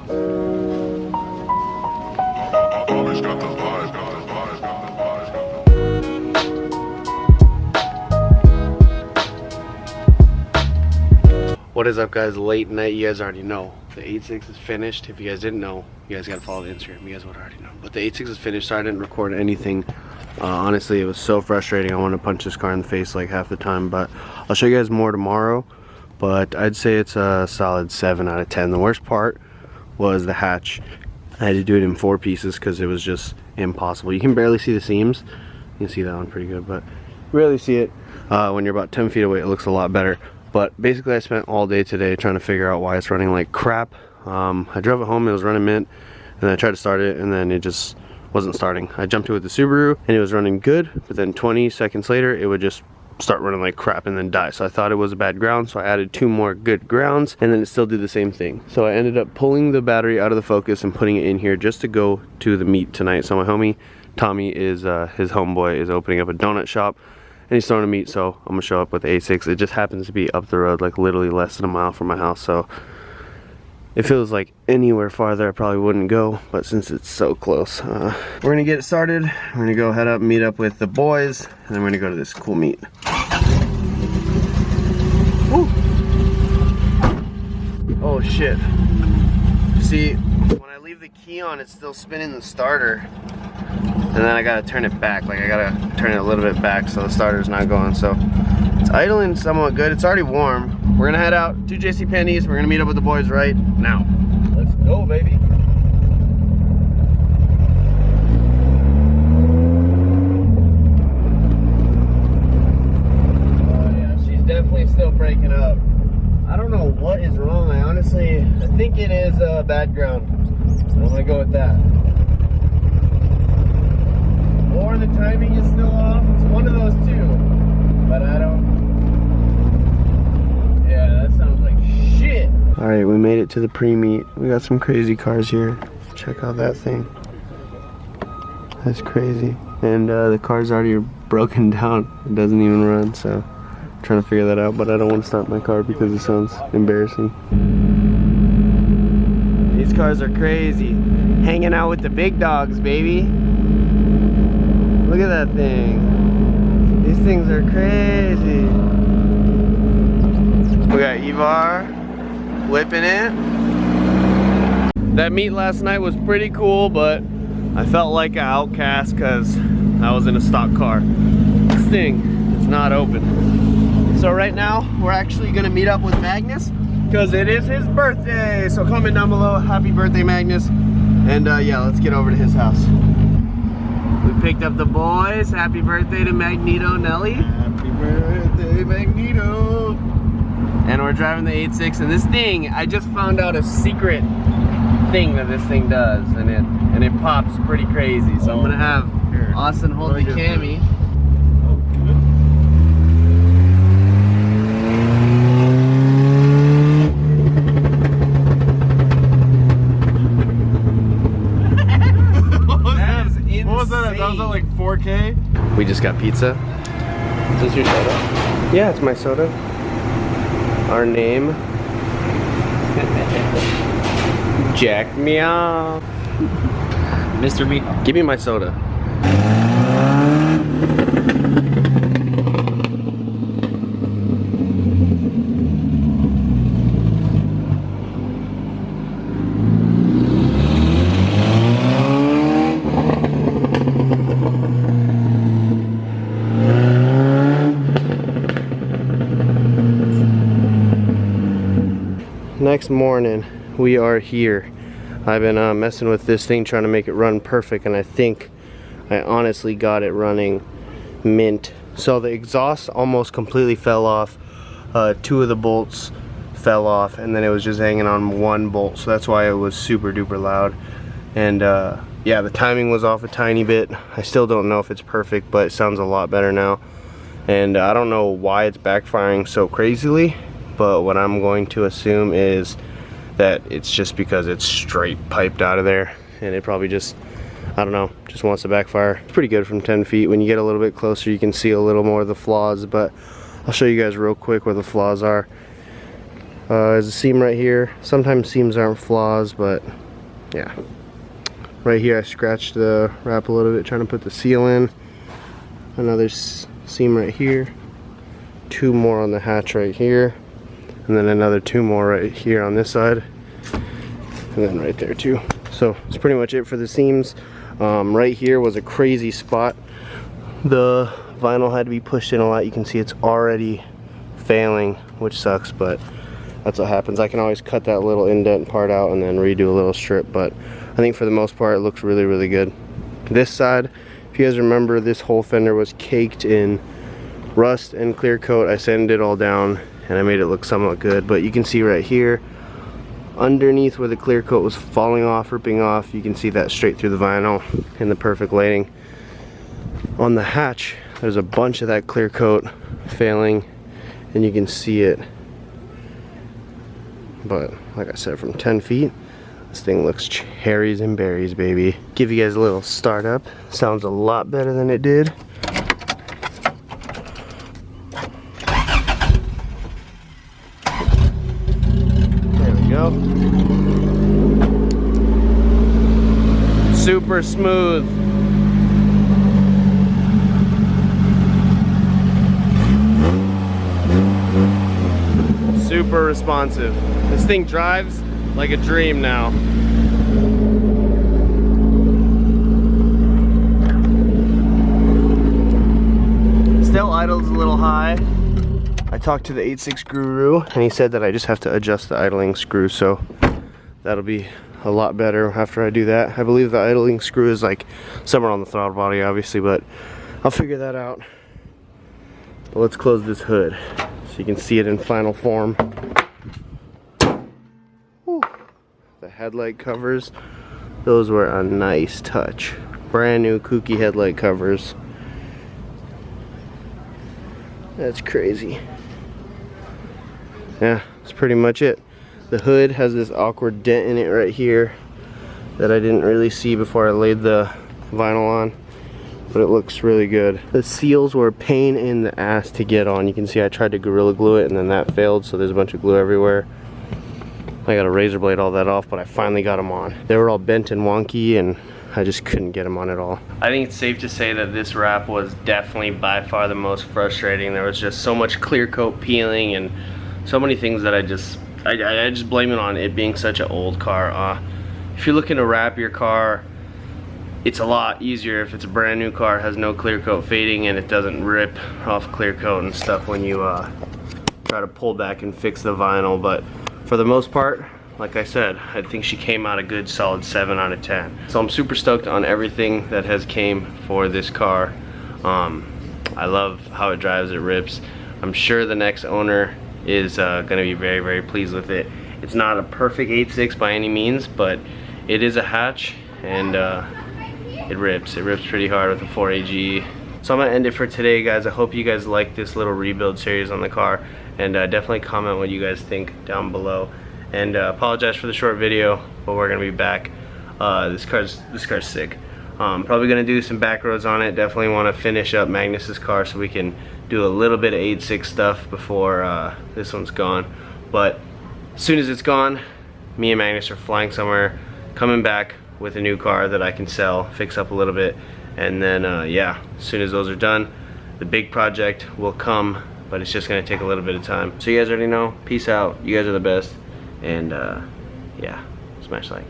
Always got the vibe, got the vibe, got the vibe, got the vibe. What is up, guys? Late night, you guys already know. The 86 is finished. If you guys didn't know, you guys gotta follow the Instagram. You guys would already know. But the 86 is finished, so I didn't record anything. Honestly, it was so frustrating. I wanted to punch this car in the face like half the time, but I'll show you guys more tomorrow. But I'd say it's a solid 7 out of 10. The worst part was the hatch. I had to do it in 4 pieces because it was just impossible. You can barely see the seams. You can see that one pretty good, but you rarely see it. When you're about 10 feet away, it looks a lot better. But basically, I spent all day today trying to figure out why it's running like crap. I drove it home, it was running mint, and then I tried to start it, and then it just wasn't starting. I jumped it with the Subaru, and it was running good, but then 20 seconds later, it would just start running like crap and then die. So I thought it was a bad ground, so I added 2 more good grounds, and then it still did the same thing. So I ended up pulling the battery out of the Focus and putting it in here just to go to the meet tonight. So my homie Tommy is his homeboy is opening up a donut shop, and he's throwing a meet, so I'm gonna show up with the A6. It just happens to be up the road, like literally less than a mile from my house. So if it was like anywhere farther, I probably wouldn't go, but since it's so close, we're gonna get it started. We're gonna go head up, meet up with the boys, and then we're gonna go to this cool meet. Woo. Oh shit. See, when I leave the key on, it's still spinning the starter. And then I gotta turn it back, like I gotta turn it a little bit back so the starter's not going. So it's idling somewhat good. It's already warm. We're gonna head out to JC Penney's. We're gonna meet up with the boys right now. Let's go, baby. Oh yeah, she's definitely still breaking up. I don't know what is wrong. I think it is bad ground. I'm gonna go with that. Or the timing is still off. It's one of those two. But I don't. Yeah, that sounds like shit. Alright, we made it to the pre-meet. We got some crazy cars here. Check out that thing. That's crazy. And the car's already broken down. It doesn't even run, so I'm trying to figure that out. But I don't want to start my car because it sounds embarrassing. These cars are crazy. Hanging out with the big dogs, baby. Look at that thing. These things are crazy. We got Ivar whipping it. That meet last night was pretty cool, but I felt like an outcast because I was in a stock car. This thing is not open. So right now, we're actually gonna meet up with Magnus because it is his birthday. So comment down below, happy birthday, Magnus. And yeah, let's get over to his house. We picked up the boys. Happy birthday to Magneto Nelly. Happy birthday, Magneto. And we're driving the 86, and this thing, I just found out a secret thing that this thing does, and it pops pretty crazy. So I'm gonna have Austin hold the cami. What was that? That was at like 4K? We just got pizza. Is this your soda? Yeah, it's my soda. Our name. Jack me off. Mr. Me. Give me my soda. Next morning, we are here. I've been messing with this thing, trying to make it run perfect, and I think I honestly got it running mint. So the exhaust almost completely fell off. 2 of the bolts fell off, and then it was just hanging on 1 bolt, so that's why it was super duper loud. And yeah, the timing was off a tiny bit. I still don't know if it's perfect, but it sounds a lot better now. And I don't know why it's backfiring so crazily, but what I'm going to assume is that it's just because it's straight piped out of there, and it probably just, I don't know, just wants to backfire. It's pretty good from 10 feet. When you get a little bit closer, you can see a little more of the flaws, but I'll show you guys real quick where the flaws are. There's a seam right here. Sometimes seams aren't flaws, but yeah. Right here I scratched the wrap a little bit trying to put the seal in. Another seam right here. 2 more on the hatch right here. And then another 2 more right here on this side. And then right there too. So it's pretty much it for the seams. Right here was a crazy spot. The vinyl had to be pushed in a lot. You can see it's already failing, which sucks, but that's what happens. I can always cut that little indent part out and then redo a little strip, but I think for the most part it looks really, really good. This side, if you guys remember, this whole fender was caked in rust and clear coat. I sanded it all down and I made it look somewhat good, but you can see right here underneath where the clear coat was falling off, ripping off, you can see that straight through the vinyl in the perfect lighting. On the hatch, there's a bunch of that clear coat failing and you can see it. But like I said, from 10 feet, this thing looks cherries and berries, baby. Give you guys a little startup. Sounds a lot better than it did. There we go. Super smooth. Super responsive. This thing drives like a dream now. Still idles a little high. I talked to the 86 guru and he said that I just have to adjust the idling screw, so that'll be a lot better after I do that. I believe the idling screw is like somewhere on the throttle body, obviously, but I'll figure that out. But let's close this hood so you can see it in final form. Whew. The headlight covers, those were a nice touch. Brand new kooky headlight covers. That's crazy. Yeah, that's pretty much it. The hood has this awkward dent in it right here that I didn't really see before I laid the vinyl on, but it looks really good. The seals were a pain in the ass to get on. You can see I tried to Gorilla Glue it and then that failed, so there's a bunch of glue everywhere. I got a razor blade all that off, but I finally got them on. They were all bent and wonky and I just couldn't get them on at all. I think it's safe to say that this wrap was definitely by far the most frustrating. There was just so much clear coat peeling and so many things that I just blame it on it being such an old car. If you're looking to wrap your car, it's a lot easier if it's a brand new car, has no clear coat fading, and it doesn't rip off clear coat and stuff when you try to pull back and fix the vinyl. But for the most part, like I said, I think she came out a good solid 7 out of 10. So I'm super stoked on everything that has came for this car. I love how it drives, it rips. I'm sure the next owner is gonna be very, very pleased with it. It's not a perfect 86 by any means, but it is a hatch and it rips pretty hard with a 4AG. So I'm gonna end it for today, guys. I hope you guys like this little rebuild series on the car, and definitely comment what you guys think down below. And apologize for the short video, but we're gonna be back. This car's sick. Probably gonna do some back roads on it. Definitely want to finish up Magnus's car so we can do a little bit of 86 stuff before this one's gone. But as soon as it's gone, me and Magnus are flying somewhere, coming back with a new car that I can sell, fix up a little bit, and then yeah, as soon as those are done, the big project will come, but it's just gonna take a little bit of time. So you guys already know, peace out, you guys are the best, and yeah, smash like.